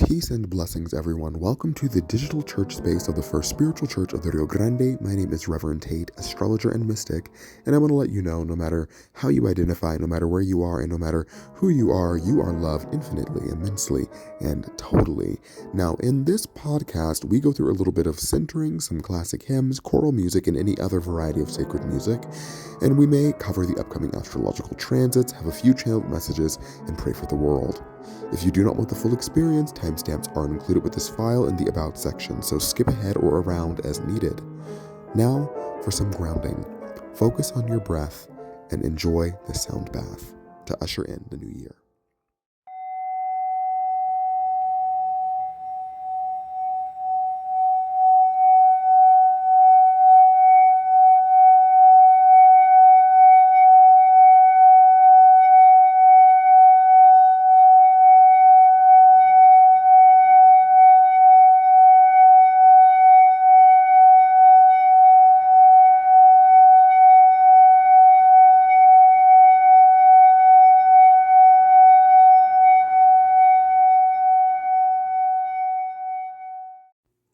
Peace and blessings, everyone. Welcome to the digital church space of the First Spiritual Church of the Rio Grande. My name is Reverend Tate, astrologer and mystic, and I want to let you know, no matter how you identify, no matter where you are, and no matter who you are loved infinitely, immensely, and totally. Now, in this podcast, we go through a little bit of centering, some classic hymns, choral music, and any other variety of sacred music, and we may cover the upcoming astrological transits, have a few channeled messages, and pray for the world. If you do not want the full experience, timestamps are included with this file in the About section, so skip ahead or around as needed. Now, for some grounding. Focus on your breath and enjoy the sound bath to usher in the new year.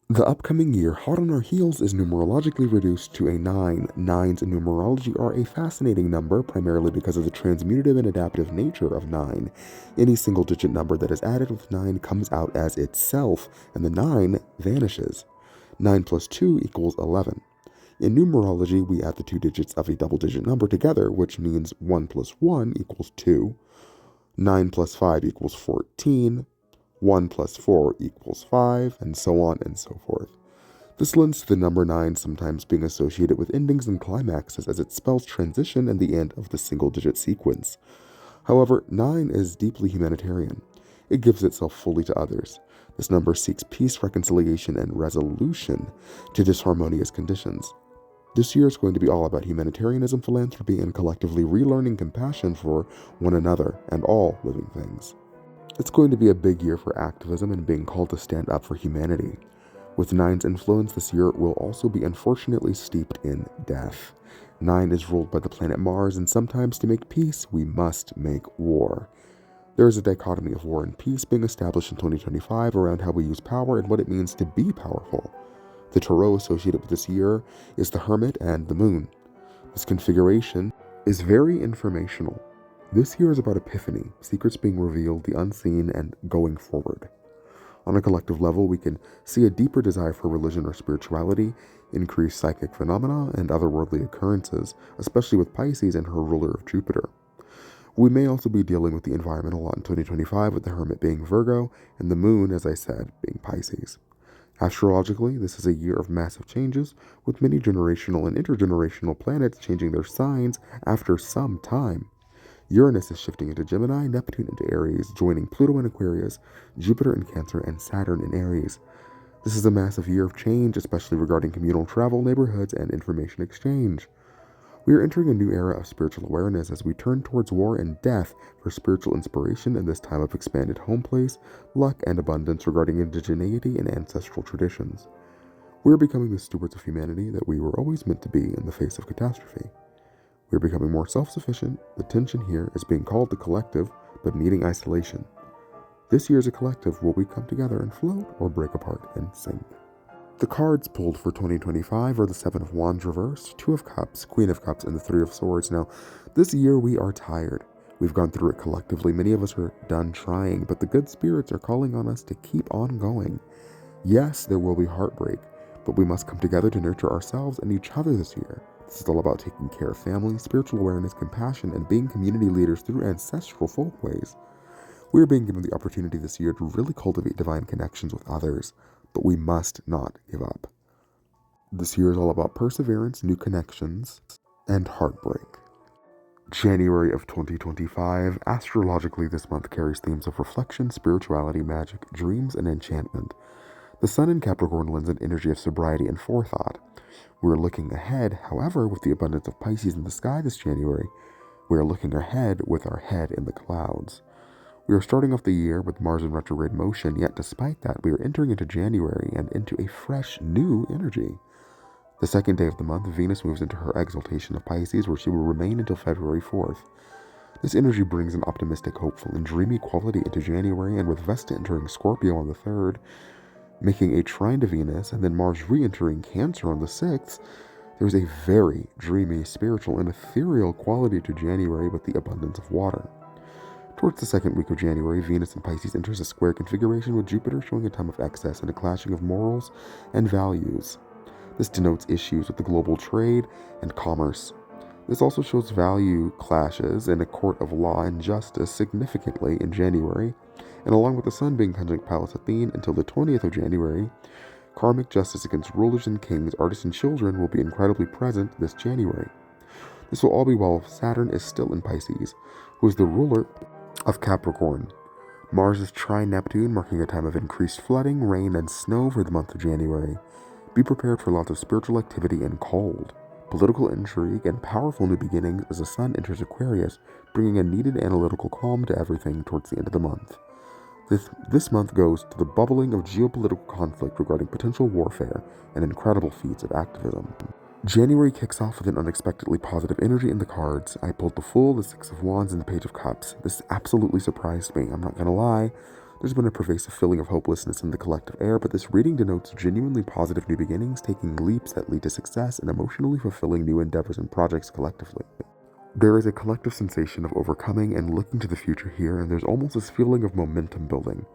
The upcoming year, hot on our heels, is numerologically reduced to a 9. Nines in numerology are a fascinating number, primarily because of the transmutative and adaptive nature of 9. Any single-digit number that is added with 9 comes out as itself, and the 9 vanishes. 9 plus 2 equals 11. In numerology, we add the two digits of a double-digit number together, which means 1 plus 1 equals 2, 9 plus 5 equals 14, 1 plus 4 equals 5, and so on and so forth. This lends to the number 9 sometimes being associated with endings and climaxes, as it spells transition and the end of the single-digit sequence. However, 9 is deeply humanitarian. It gives itself fully to others. This number seeks peace, reconciliation, and resolution to disharmonious conditions. This year is going to be all about humanitarianism, philanthropy, and collectively relearning compassion for one another and all living things. It's going to be a big year for activism and being called to stand up for humanity. With 9's influence, this year will also be unfortunately steeped in death. 9 is ruled by the planet Mars, and sometimes to make peace, we must make war. There is a dichotomy of war and peace being established in 2025 around how we use power and what it means to be powerful. The tarot associated with this year is the Hermit and the Moon. This configuration is very informational. This year is about epiphany, secrets being revealed, the unseen, and going forward. On a collective level, we can see a deeper desire for religion or spirituality, increased psychic phenomena, and otherworldly occurrences, especially with Pisces and her ruler of Jupiter. We may also be dealing with the environment a lot in 2025, with the Hermit being Virgo, and the Moon, as I said, being Pisces. Astrologically, this is a year of massive changes, with many generational and intergenerational planets changing their signs after some time. Uranus is shifting into Gemini, Neptune into Aries, joining Pluto in Aquarius, Jupiter in Cancer, and Saturn in Aries. This is a massive year of change, especially regarding communal travel, neighborhoods, and information exchange. We are entering a new era of spiritual awareness as we turn towards war and death for spiritual inspiration in this time of expanded home place, luck, and abundance regarding indigeneity and ancestral traditions. We are becoming the stewards of humanity that we were always meant to be in the face of catastrophe. We are becoming more self-sufficient. The tension here is being called the collective, but needing isolation. This year as a collective, will we come together and float or break apart and sink? The cards pulled for 2025 are the 7 of Wands reversed, 2 of Cups, Queen of Cups, and the 3 of Swords. Now, this year we are tired. We've gone through it collectively. Many of us are done trying, but the good spirits are calling on us to keep on going. Yes, there will be heartbreak, but we must come together to nurture ourselves and each other this year. This is all about taking care of family, spiritual awareness, compassion, and being community leaders through ancestral folkways. We are being given the opportunity this year to really cultivate divine connections with others, but we must not give up. This year is all about perseverance, new connections, and heartbreak. January of 2025, astrologically this month carries themes of reflection, spirituality, magic, dreams, and enchantment. The Sun in Capricorn lends an energy of sobriety and forethought. We are looking ahead, however, with the abundance of Pisces in the sky this January. We are looking ahead with our head in the clouds. We are starting off the year with Mars in retrograde motion, yet despite that, we are entering into January and into a fresh, new energy. The second day of the month, Venus moves into her exaltation of Pisces, where she will remain until February 4th. This energy brings an optimistic, hopeful, and dreamy quality into January, and with Vesta entering Scorpio on the 3rd, making a trine to Venus, and then Mars re-entering Cancer on the 6th, there's a very dreamy, spiritual, and ethereal quality to January with the abundance of water. Towards the second week of January, Venus in Pisces enters a square configuration with Jupiter, showing a time of excess and a clashing of morals and values. This denotes issues with the global trade and commerce. This also shows value clashes in a court of law and justice significantly in January, and along with the Sun being conjunct Pallas Athene until the 20th of January, karmic justice against rulers and kings, artists, and children will be incredibly present this January. This will all be while Saturn is still in Pisces, who is the ruler of Capricorn. Mars is trine Neptune, marking a time of increased flooding, rain, and snow for the month of January. Be prepared for lots of spiritual activity and cold, political intrigue, and powerful new beginnings as the Sun enters Aquarius, bringing a needed analytical calm to everything towards the end of the month. This month goes to the bubbling of geopolitical conflict regarding potential warfare and incredible feats of activism. January kicks off with an unexpectedly positive energy in the cards. I pulled the Fool, the Six of Wands, and the Page of Cups. This absolutely surprised me, I'm not gonna lie. There's been a pervasive feeling of hopelessness in the collective air, but this reading denotes genuinely positive new beginnings, taking leaps that lead to success, and emotionally fulfilling new endeavors and projects collectively. There is a collective sensation of overcoming and looking to the future here, and there's almost this feeling of momentum building.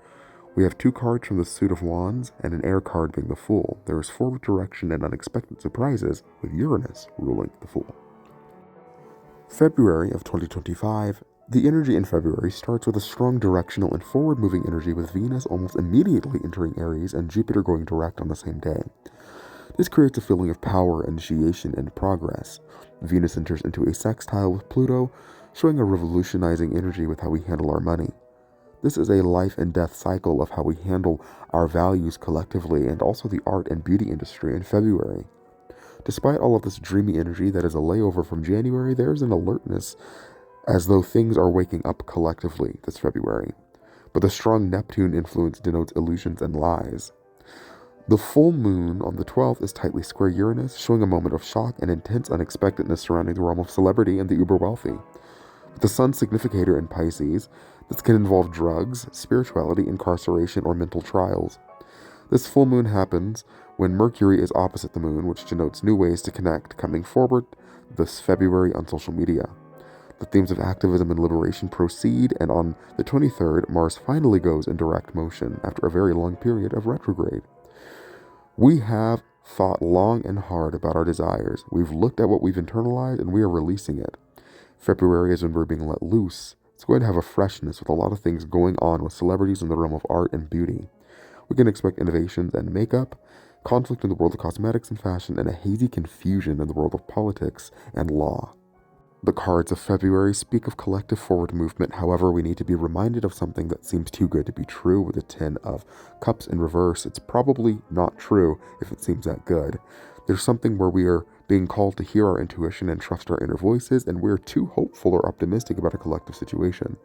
We have 2 cards from the Suit of Wands and an air card being the Fool. There is forward direction and unexpected surprises, with Uranus ruling the Fool. February of 2025. The energy in February starts with a strong directional and forward-moving energy, with Venus almost immediately entering Aries and Jupiter going direct on the same day. This creates a feeling of power, initiation, and progress. Venus enters into a sextile with Pluto, showing a revolutionizing energy with how we handle our money. This is a life and death cycle of how we handle our values collectively, and also the art and beauty industry in February. Despite all of this dreamy energy that is a layover from January, there is an alertness as though things are waking up collectively this February. But the strong Neptune influence denotes illusions and lies. The full moon on the 12th is tightly square Uranus, showing a moment of shock and intense unexpectedness surrounding the realm of celebrity and the uber wealthy. With the Sun significator in Pisces, this can involve drugs, spirituality, incarceration, or mental trials. This full moon happens when Mercury is opposite the moon, which denotes new ways to connect coming forward this February on social media. The themes of activism and liberation proceed, and on the 23rd, Mars finally goes in direct motion after a very long period of retrograde. We have thought long and hard about our desires. We've looked at what we've internalized, and we are releasing it. February is when we're being let loose. It's going to have a freshness with a lot of things going on with celebrities in the realm of art and beauty. We can expect innovations and makeup, conflict in the world of cosmetics and fashion, and a hazy confusion in the world of politics and law. The cards of February speak of collective forward movement. However, we need to be reminded of something that seems too good to be true with the 10 of Cups in reverse. It's probably not true if it seems that good. There's something where we are being called to hear our intuition and trust our inner voices, and we're too hopeful or optimistic about a collective situation.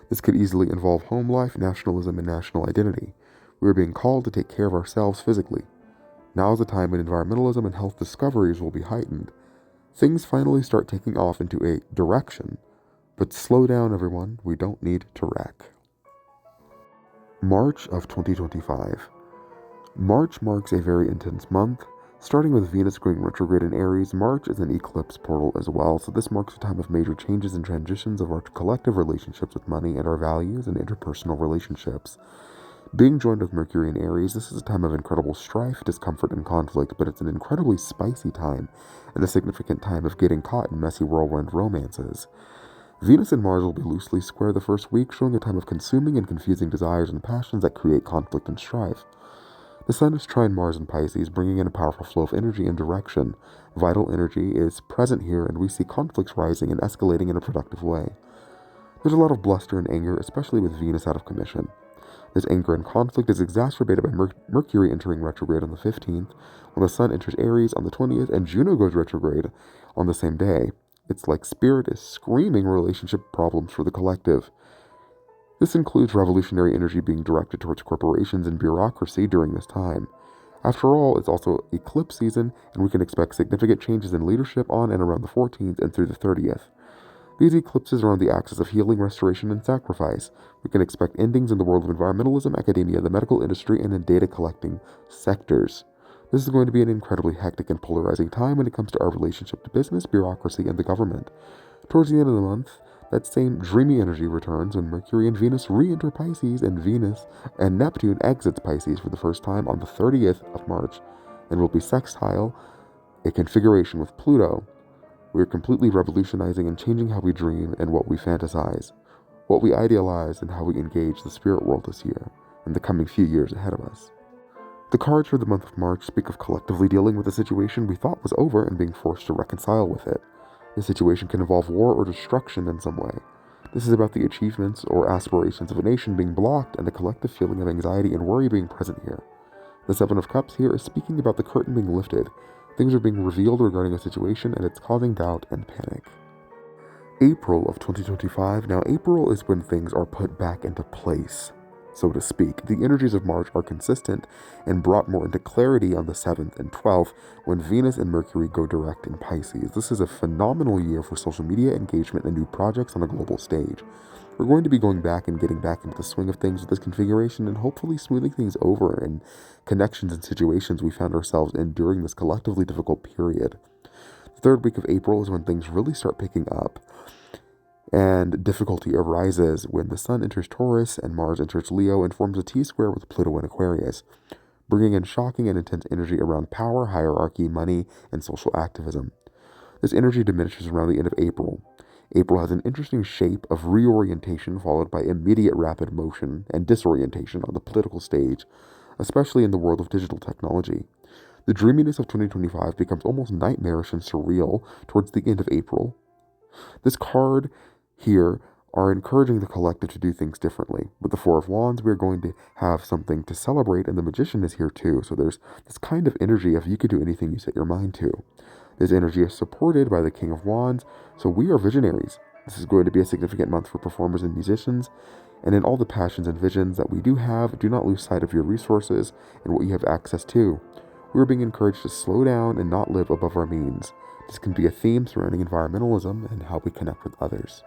This could easily involve home life, nationalism, and national identity. We are being called to take care of ourselves physically. Now is the time when environmentalism and health discoveries will be heightened. Things finally start taking off into a direction. But slow down, everyone. We don't need to wreck. March of 2025. March marks a very intense month. Starting with Venus going retrograde in Aries, March is an eclipse portal as well, so this marks a time of major changes and transitions of our collective relationships with money and our values and interpersonal relationships. Being joined with Mercury in Aries, this is a time of incredible strife, discomfort, and conflict, but it's an incredibly spicy time and a significant time of getting caught in messy whirlwind romances. Venus and Mars will be loosely square the first week, showing a time of consuming and confusing desires and passions that create conflict and strife. The Sun is trine Mars in Pisces, bringing in a powerful flow of energy and direction. Vital energy is present here, and we see conflicts rising and escalating in a productive way. There's a lot of bluster and anger, especially with Venus out of commission. This anger and conflict is exacerbated by Mercury entering retrograde on the 15th, when the Sun enters Aries on the 20th, and Juno goes retrograde on the same day. It's like Spirit is screaming relationship problems for the collective. This includes revolutionary energy being directed towards corporations and bureaucracy during this time. After all, it's also eclipse season, and we can expect significant changes in leadership on and around the 14th and through the 30th. These eclipses are on the axis of healing, restoration, and sacrifice. We can expect endings in the world of environmentalism, academia, the medical industry, and in data collecting sectors. This is going to be an incredibly hectic and polarizing time when it comes to our relationship to business, bureaucracy, and the government. Towards the end of the month, that same dreamy energy returns when Mercury and Venus re-enter Pisces, and Venus and Neptune exits Pisces for the first time on the 30th of March and will be sextile, a configuration with Pluto. We are completely revolutionizing and changing how we dream and what we fantasize, what we idealize, and how we engage the spirit world this year and the coming few years ahead of us. The cards for the month of March speak of collectively dealing with a situation we thought was over and being forced to reconcile with it. The situation can involve war or destruction in some way. This is about the achievements or aspirations of a nation being blocked and a collective feeling of anxiety and worry being present here. The Seven of Cups here is speaking about the curtain being lifted. Things are being revealed regarding a situation and it's causing doubt and panic. April of 2025. Now, April is when things are put back into place, so to speak. The energies of March are consistent and brought more into clarity on the 7th and 12th when Venus and Mercury go direct in Pisces. This is a phenomenal year for social media engagement and new projects on a global stage. We're going to be going back and getting back into the swing of things with this configuration and hopefully smoothing things over and connections and situations we found ourselves in during this collectively difficult period. The third week of April is when things really start picking up. And difficulty arises when the Sun enters Taurus and Mars enters Leo and forms a T-square with Pluto in Aquarius, bringing in shocking and intense energy around power, hierarchy, money, and social activism. This energy diminishes around the end of April. April has an interesting shape of reorientation followed by immediate rapid motion and disorientation on the political stage, especially in the world of digital technology. The dreaminess of 2025 becomes almost nightmarish and surreal towards the end of April. This card here are encouraging the collective to do things differently. With the Four of Wands, we're going to have something to celebrate, and the Magician is here too. So there's this kind of energy of you can do anything you set your mind to. This energy is supported by the King of Wands, so we are visionaries. This is going to be a significant month for performers and musicians, and in all the passions and visions that we do have, do not lose sight of your resources and what you have access to. We are being encouraged to slow down and not live above our means. This can be a theme surrounding environmentalism and how we connect with others.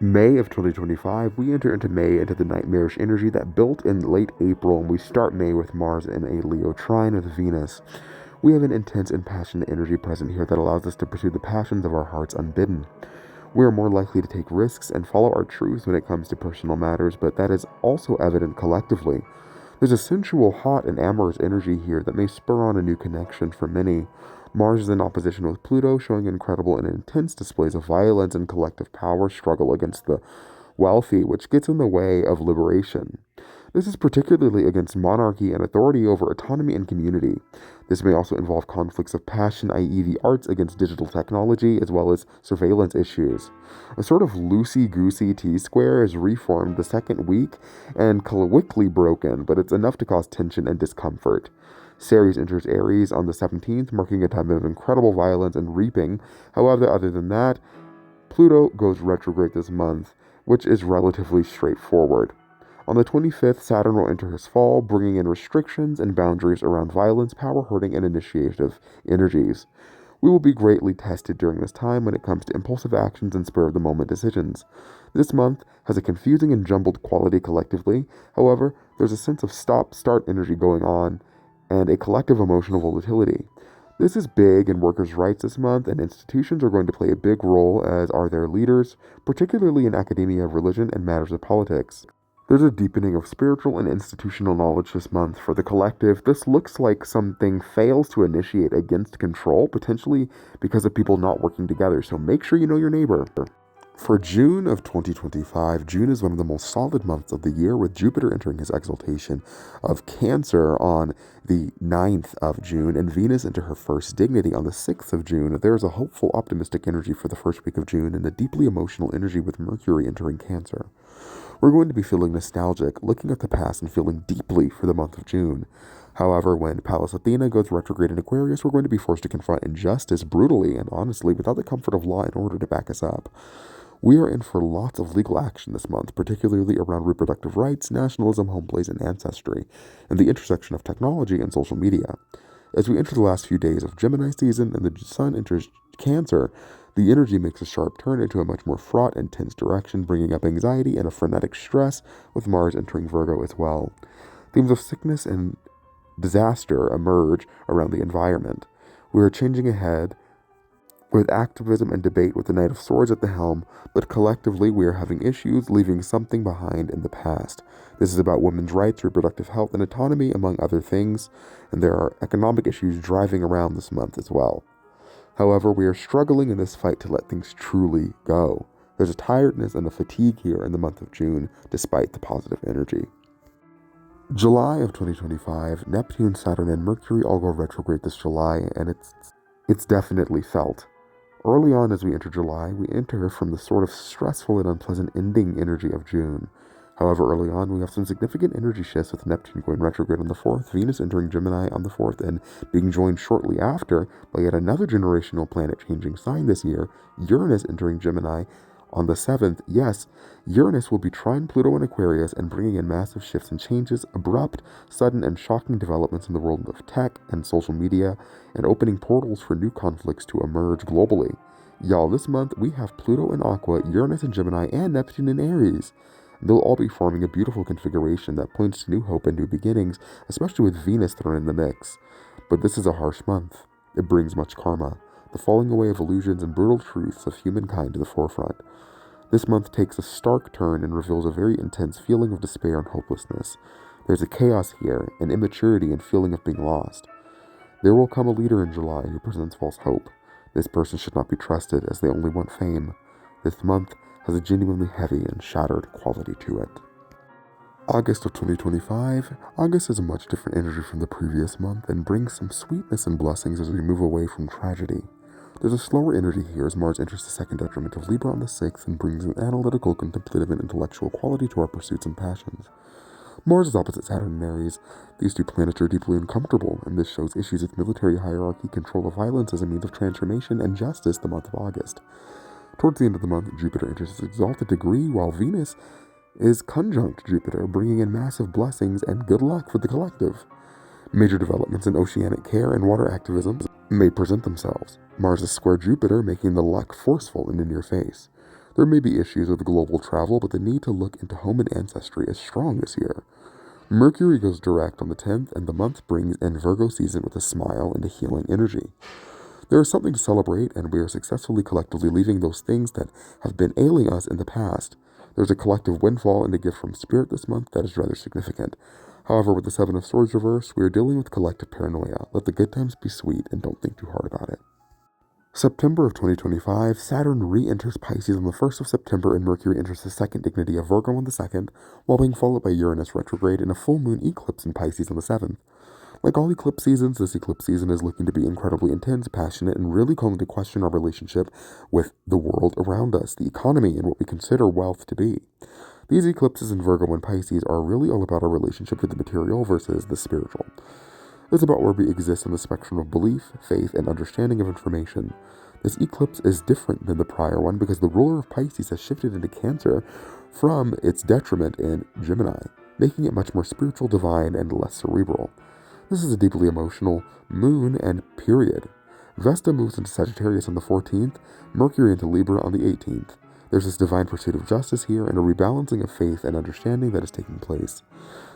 May of 2025, we enter into May into the nightmarish energy that built in late April, and we start May with Mars in a Leo trine with Venus. We have an intense and passionate energy present here that allows us to pursue the passions of our hearts unbidden. We are more likely to take risks and follow our truths when it comes to personal matters, but that is also evident collectively. There's a sensual, hot, and amorous energy here that may spur on a new connection for many. Mars is in opposition with Pluto, showing incredible and intense displays of violence and collective power struggle against the wealthy, which gets in the way of liberation. This is particularly against monarchy and authority over autonomy and community. This may also involve conflicts of passion, i.e. the arts against digital technology, as well as surveillance issues. A sort of loosey-goosey T-square is reformed the second week and quickly broken, but it's enough to cause tension and discomfort. Ceres enters Aries on the 17th, marking a time of incredible violence and reaping. However, other than that, Pluto goes retrograde this month, which is relatively straightforward. On the 25th, Saturn will enter his fall, bringing in restrictions and boundaries around violence, power herding, and initiative energies. We will be greatly tested during this time when it comes to impulsive actions and spur-of-the-moment decisions. This month has a confusing and jumbled quality collectively. However, there's a sense of stop-start energy going on and a collective emotional volatility. This is big in workers' rights this month, and institutions are going to play a big role, as are their leaders, particularly in academia, religion, and matters of politics. There's a deepening of spiritual and institutional knowledge this month for the collective. This looks like something fails to initiate against control, potentially because of people not working together, so make sure you know your neighbor. For June of 2025, June is one of the most solid months of the year, with Jupiter entering his exaltation of Cancer on the 9th of June and Venus into her first dignity on the 6th of June. There is a hopeful, optimistic energy for the first week of June and a deeply emotional energy with Mercury entering Cancer. We're going to be feeling nostalgic, looking at the past and feeling deeply for the month of June. However, when Pallas Athena goes retrograde in Aquarius, we're going to be forced to confront injustice brutally and honestly without the comfort of law in order to back us up. We are in for lots of legal action this month, particularly around reproductive rights, nationalism, home place, and ancestry, and the intersection of technology and social media. As we enter the last few days of Gemini season and the Sun enters Cancer, The energy makes a sharp turn into a much more fraught and tense direction, bringing up anxiety and a frenetic stress, with Mars entering Virgo as well. Themes of sickness and disaster emerge around the environment. We are changing ahead with activism and debate with the Knight of Swords at the helm, but collectively we are having issues, leaving something behind in the past. This is about women's rights, reproductive health, and autonomy, among other things, and there are economic issues driving around this month as well. However, we are struggling in this fight to let things truly go. There's a tiredness and a fatigue here in the month of June, despite the positive energy. July of 2025, Neptune, Saturn, and Mercury all go retrograde this July, and it's definitely felt. Early on as we enter July, we enter from the sort of stressful and unpleasant ending energy of June. However, early on, we have some significant energy shifts with Neptune going retrograde on the 4th, Venus entering Gemini on the 4th, and being joined shortly after by yet another generational planet-changing sign this year, Uranus entering Gemini on the 7th. Yes, Uranus will be trine Pluto in Aquarius and bringing in massive shifts and changes, abrupt, sudden, and shocking developments in the world of tech and social media, and opening portals for new conflicts to emerge globally. Y'all, this month we have Pluto in Aqua, Uranus in Gemini, and Neptune in Aries. They'll all be forming a beautiful configuration that points to new hope and new beginnings, especially with Venus thrown in the mix. But this is a harsh month. It brings much karma, the falling away of illusions and brutal truths of humankind to the forefront. This month takes a stark turn and reveals a very intense feeling of despair and hopelessness. There's a chaos here, an immaturity and feeling of being lost. There will come a leader in July who presents false hope. This person should not be trusted as they only want fame. This month has a genuinely heavy and shattered quality to it. August of 2025. August is a much different energy from the previous month and brings some sweetness and blessings as we move away from tragedy. There's a slower energy here as Mars enters the second detriment of Libra on the 6th and brings an analytical, contemplative, and intellectual quality to our pursuits and passions. Mars is opposite Saturn in Aries. These two planets are deeply uncomfortable, and this shows issues with military hierarchy, control of violence as a means of transformation, and justice the month of August. Towards the end of the month, Jupiter enters its exalted degree, while Venus is conjunct Jupiter, bringing in massive blessings and good luck for the collective. Major developments in oceanic care and water activism may present themselves. Mars is square Jupiter, making the luck forceful and in your face. There may be issues with global travel, but the need to look into home and ancestry is strong this year. Mercury goes direct on the 10th, and the month brings in Virgo season with a smile and a healing energy. There is something to celebrate, and we are successfully collectively leaving those things that have been ailing us in the past. There's a collective windfall and a gift from Spirit this month that is rather significant. However, with the Seven of Swords reversed, we are dealing with collective paranoia. Let the good times be sweet and don't think too hard about it. September of 2025, Saturn re-enters Pisces on the 1st of September and Mercury enters the second dignity of Virgo on the 2nd, while being followed by Uranus retrograde and a full moon eclipse in Pisces on the 7th. Like all eclipse seasons, this eclipse season is looking to be incredibly intense, passionate, and really calling into question our relationship with the world around us, the economy, and what we consider wealth to be. These eclipses in Virgo and Pisces are really all about our relationship with the material versus the spiritual. It's about where we exist in the spectrum of belief, faith, and understanding of information. This eclipse is different than the prior one because the ruler of Pisces has shifted into Cancer from its detriment in Gemini, making it much more spiritual, divine, and less cerebral. This is a deeply emotional moon and period. Vesta moves into Sagittarius on the 14th, Mercury into Libra on the 18th. There's this divine pursuit of justice here and a rebalancing of faith and understanding that is taking place.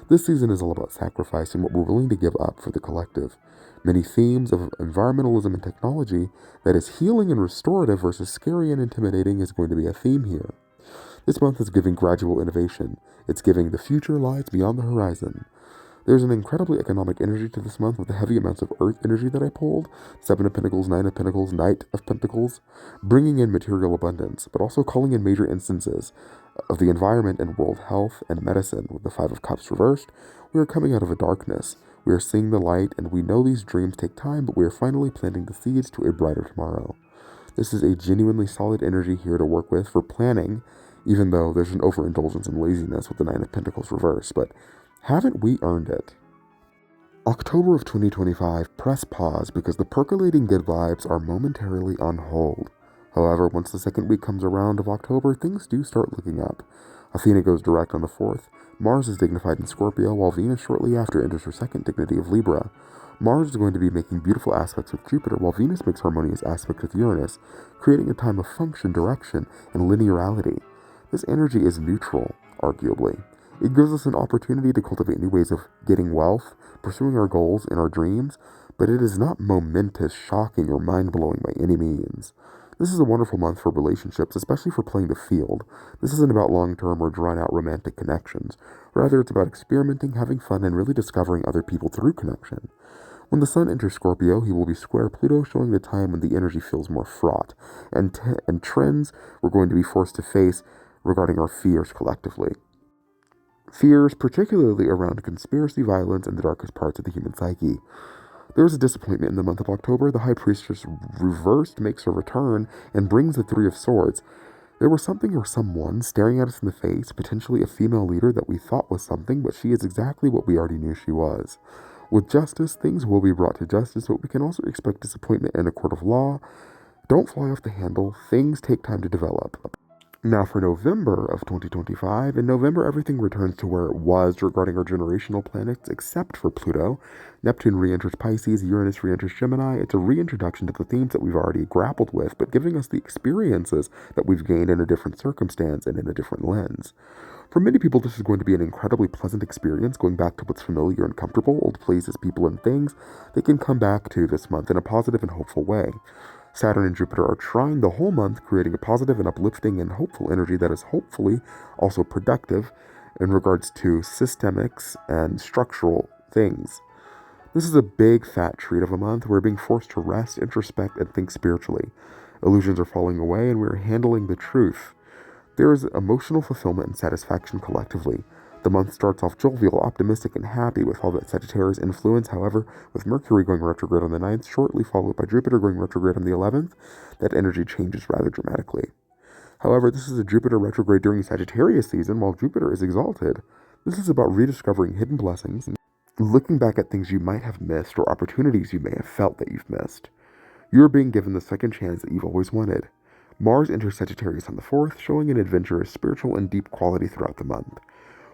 This season is all about sacrificing what we're willing to give up for the collective. Many themes of environmentalism and technology that is healing and restorative versus scary and intimidating is going to be a theme here. This month is giving gradual innovation. It's giving the future lies beyond the horizon. There's an incredibly economic energy to this month with the heavy amounts of earth energy that I pulled, 7 of Pentacles, 9 of Pentacles, Knight of Pentacles, bringing in material abundance, but also calling in major instances of the environment and world health and medicine. With the 5 of Cups reversed, we are coming out of a darkness. We are seeing the light, and we know these dreams take time, but we are finally planting the seeds to a brighter tomorrow. This is a genuinely solid energy here to work with for planning, even though there's an overindulgence and laziness with the 9 of Pentacles reversed, but haven't we earned it? October of 2025, press pause because the percolating good vibes are momentarily on hold. However, once the second week comes around of October, things do start looking up. Athena goes direct on the 4th, Mars is dignified in Scorpio, while Venus shortly after enters her second dignity of Libra. Mars is going to be making beautiful aspects with Jupiter, while Venus makes harmonious aspects with Uranus, creating a time of function, direction, and linearity. This energy is neutral, arguably. It gives us an opportunity to cultivate new ways of getting wealth, pursuing our goals and our dreams, but it is not momentous, shocking, or mind-blowing by any means. This is a wonderful month for relationships, especially for playing the field. This isn't about long-term or drawn-out romantic connections. Rather, it's about experimenting, having fun, and really discovering other people through connection. When the Sun enters Scorpio, he will be square Pluto, showing the time when the energy feels more fraught, and trends we're going to be forced to face regarding our fears collectively. Fears, particularly around conspiracy, violence, and the darkest parts of the human psyche. There is a disappointment in the month of October. The High Priestess reversed makes her return and brings the Three of Swords. There was something or someone staring at us in the face, potentially a female leader that we thought was something, but she is exactly what we already knew she was. With justice, things will be brought to justice, but we can also expect disappointment in a court of law. Don't fly off the handle. Things take time to develop. Now for November of 2025, in November everything returns to where it was regarding our generational planets except for Pluto. Neptune re-enters Pisces, Uranus re-enters Gemini. It's a reintroduction to the themes that we've already grappled with, but giving us the experiences that we've gained in a different circumstance and in a different lens. For many people, this is going to be an incredibly pleasant experience, going back to what's familiar and comfortable, old places, people, and things they can come back to this month in a positive and hopeful way. Saturn and Jupiter are trying the whole month, creating a positive and uplifting and hopeful energy that is hopefully also productive in regards to systemics and structural things. This is a big fat treat of a month. We're being forced to rest, introspect, and think spiritually. Illusions are falling away, and we're handling the truth. There is emotional fulfillment and satisfaction collectively. The month starts off jovial, optimistic, and happy with all that Sagittarius influence. However, with Mercury going retrograde on the 9th, shortly followed by Jupiter going retrograde on the 11th, that energy changes rather dramatically. However, this is a Jupiter retrograde during Sagittarius season, while Jupiter is exalted. This is about rediscovering hidden blessings, looking back at things you might have missed or opportunities you may have felt that you've missed. You're being given the second chance that you've always wanted. Mars enters Sagittarius on the 4th, showing an adventurous, spiritual, and deep quality throughout the month.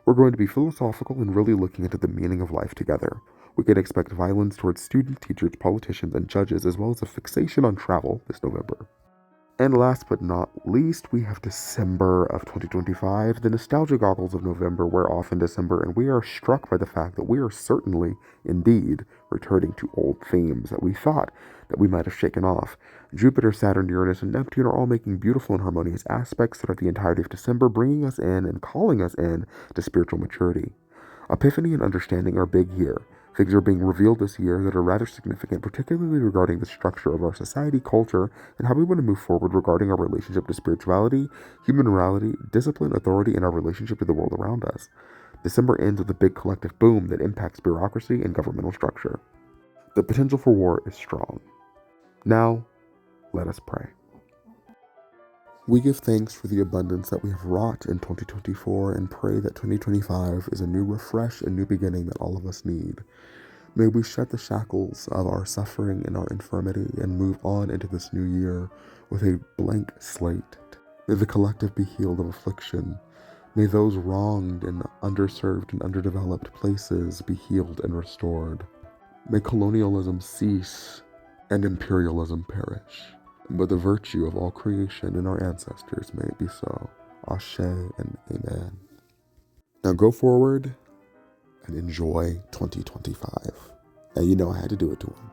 We're going to be philosophical and really looking into the meaning of life together. We can expect violence towards students, teachers, politicians, and judges, as well as a fixation on travel this November. And last but not least, we have December of 2025. The nostalgia goggles of November wear off in December, and we are struck by the fact that we are certainly, indeed, returning to old themes that we thought that we might have shaken off. Jupiter, Saturn, Uranus, and Neptune are all making beautiful and harmonious aspects throughout the entirety of December, bringing us in and calling us in to spiritual maturity. Epiphany and understanding are big here. Things are being revealed this year that are rather significant, particularly regarding the structure of our society, culture, and how we want to move forward regarding our relationship to spirituality, human morality, discipline, authority, and our relationship to the world around us. December ends with a big collective boom that impacts bureaucracy and governmental structure. The potential for war is strong. Now, let us pray. We give thanks for the abundance that we have wrought in 2024 and pray that 2025 is a new refresh and new beginning that all of us need. May we shed the shackles of our suffering and our infirmity and move on into this new year with a blank slate. May the collective be healed of affliction. May those wronged in underserved and underdeveloped places be healed and restored. May colonialism cease and imperialism perish. But the virtue of all creation and our ancestors, may it be so. Ashe and amen. Now go forward and enjoy 2025. And you know I had to do it to him.